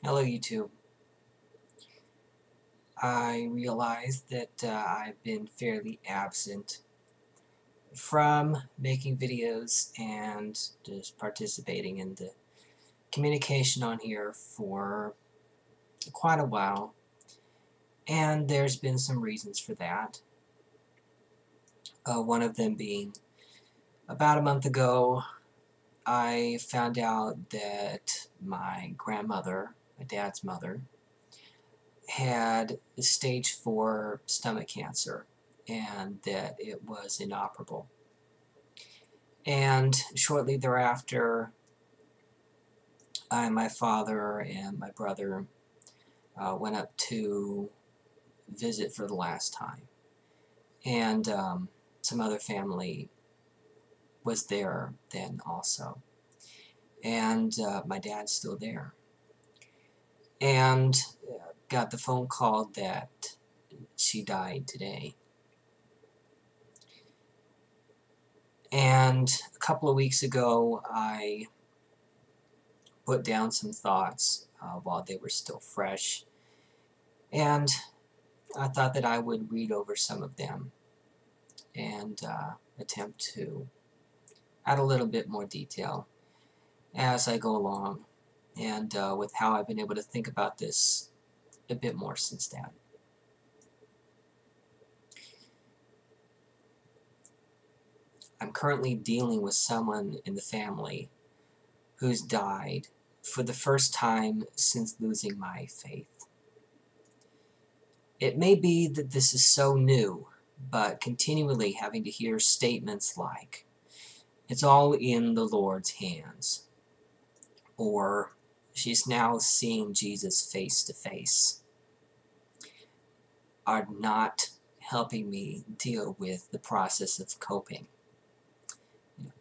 Hello YouTube. I realize that I've been fairly absent from making videos and just participating in the communication on here for quite a while, and there's been some reasons for that. One of them being about a month ago I found out that my grandmother, my dad's mother, had stage 4 stomach cancer and that it was inoperable. And shortly thereafter, I and my father and my brother went up to visit for the last time. And some other family was there then also. And my dad's still there. And got the phone call that she died today. And a couple of weeks ago, I put down some thoughts while they were still fresh, and I thought that I would read over some of them and attempt to add a little bit more detail as I go along, and with how I've been able to think about this a bit more since then. I'm currently dealing with someone in the family who's died for the first time since losing my faith. It may be that this is so new, but continually having to hear statements like, "It's all in the Lord's hands," or "She's now seeing Jesus face to face," are not helping me deal with the process of coping.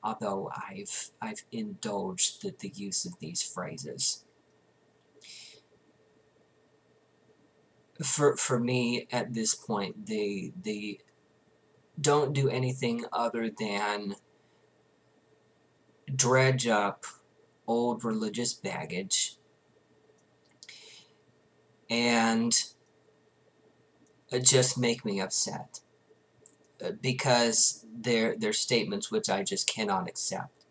Although I've indulged the use of these phrases. For me, at this point, they don't do anything other than dredge up old religious baggage and just make me upset because they're statements which I just cannot accept.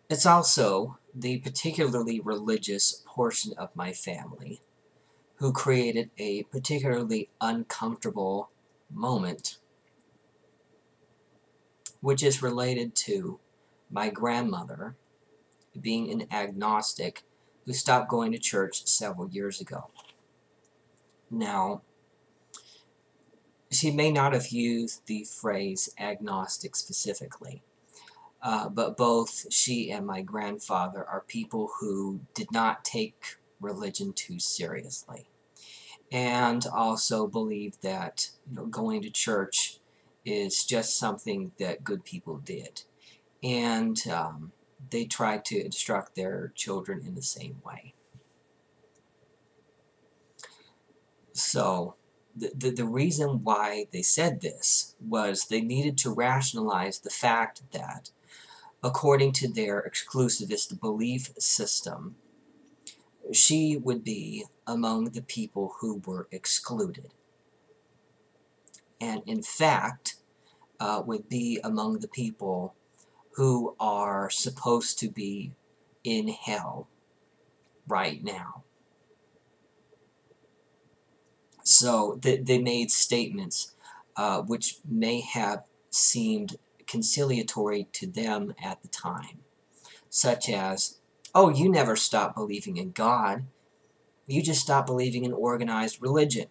It's also the particularly religious portion of my family who created a particularly uncomfortable moment, which is related to my grandmother being an agnostic who stopped going to church several years ago. Now, she may not have used the phrase agnostic specifically, but both she and my grandfather are people who did not take religion too seriously, and also believe that going to church is just something that good people did, and they try to instruct their children in the same way. So the reason why they said this was they needed to rationalize the fact that, according to their exclusivist belief system, she would be among the people who were excluded, and in fact would be among the people who are supposed to be in hell right now. So they made statements which may have seemed conciliatory to them at the time, such as, "Oh, you never stopped believing in God. You just stopped believing in organized religion."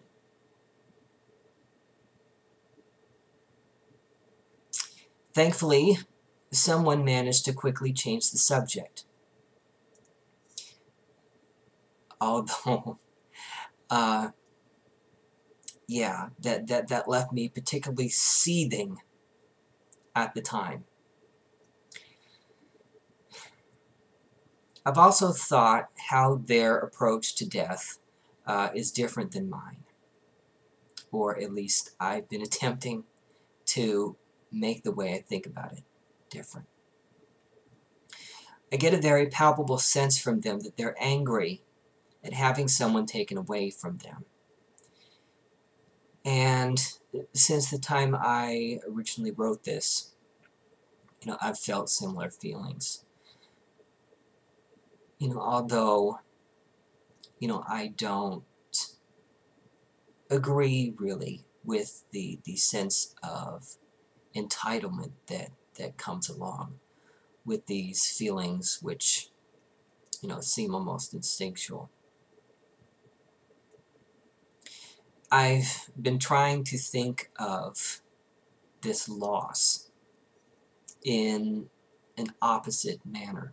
Thankfully, someone managed to quickly change the subject. Although, yeah, that left me particularly seething at the time. I've also thought how their approach to death is different than mine, or at least I've been attempting to make the way I think about it different. I get a very palpable sense from them that they're angry at having someone taken away from them. And since the time I originally wrote this, I've felt similar feelings. Although, I don't agree really with the sense of entitlement that comes along with these feelings, which seem almost instinctual. I've been trying to think of this loss in an opposite manner,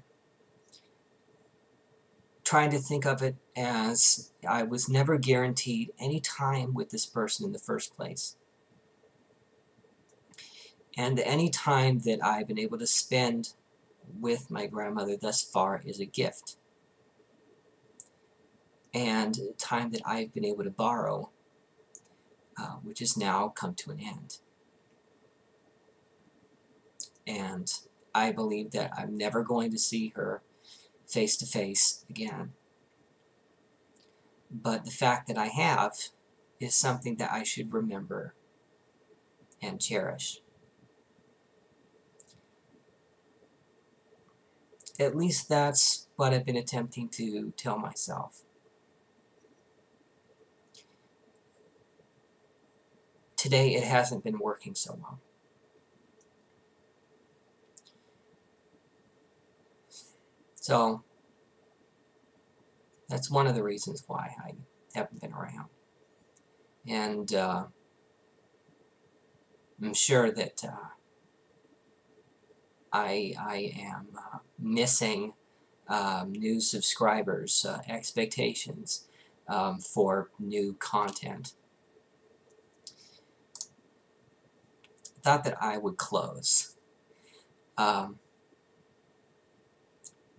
trying to think of it as I was never guaranteed any time with this person in the first place. And any time that I've been able to spend with my grandmother thus far is a gift. And time that I've been able to borrow, which has now come to an end. And I believe that I'm never going to see her face to face again. But the fact that I have is something that I should remember and cherish. At least that's what I've been attempting to tell myself. Today it hasn't been working so well. So that's one of the reasons why I haven't been around. And I'm sure that I am missing new subscribers' expectations for new content. I thought that I would close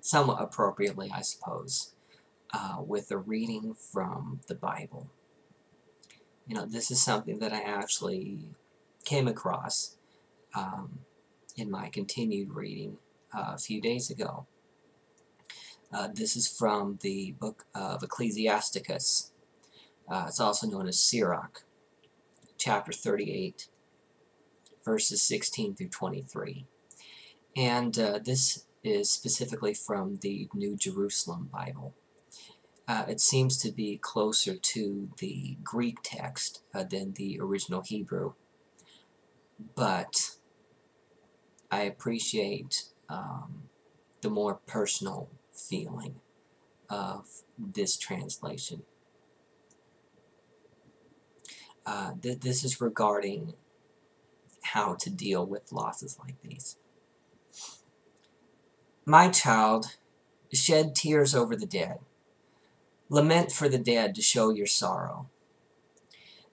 somewhat appropriately, I suppose, with a reading from the Bible. This is something that I actually came across in my continued reading a few days ago. This is from the book of Ecclesiasticus. It's also known as Sirach, chapter 38, verses 16 through 23. And this is specifically from the New Jerusalem Bible. It seems to be closer to the Greek text than the original Hebrew. But I appreciate the more personal feeling of this translation. This is regarding how to deal with losses like these. My child, shed tears over the dead. Lament for the dead to show your sorrow.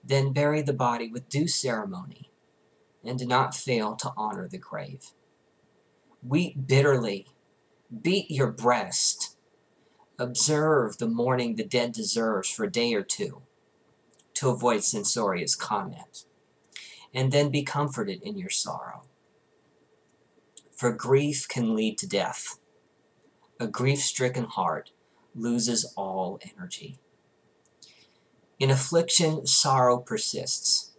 Then bury the body with due ceremony, and do not fail to honor the grave. Weep bitterly, beat your breast. Observe the mourning the dead deserves for a day or two, to avoid censorious comment, and then be comforted in your sorrow. For grief can lead to death. A grief-stricken heart loses all energy. In affliction, sorrow persists.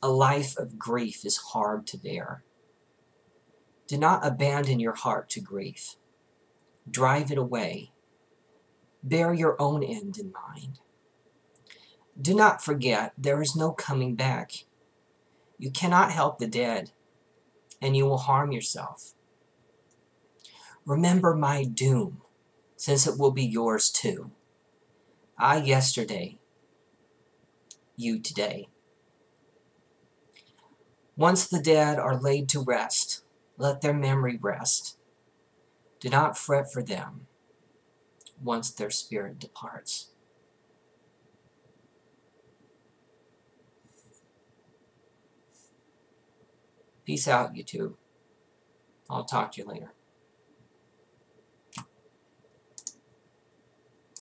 A life of grief is hard to bear. Do not abandon your heart to grief. Drive it away. Bear your own end in mind. Do not forget there is no coming back. You cannot help the dead, and you will harm yourself. Remember my doom, since it will be yours too. I yesterday, you today. Once the dead are laid to rest, let their memory rest. Do not fret for them once their spirit departs. Peace out, YouTube. I'll talk to you later.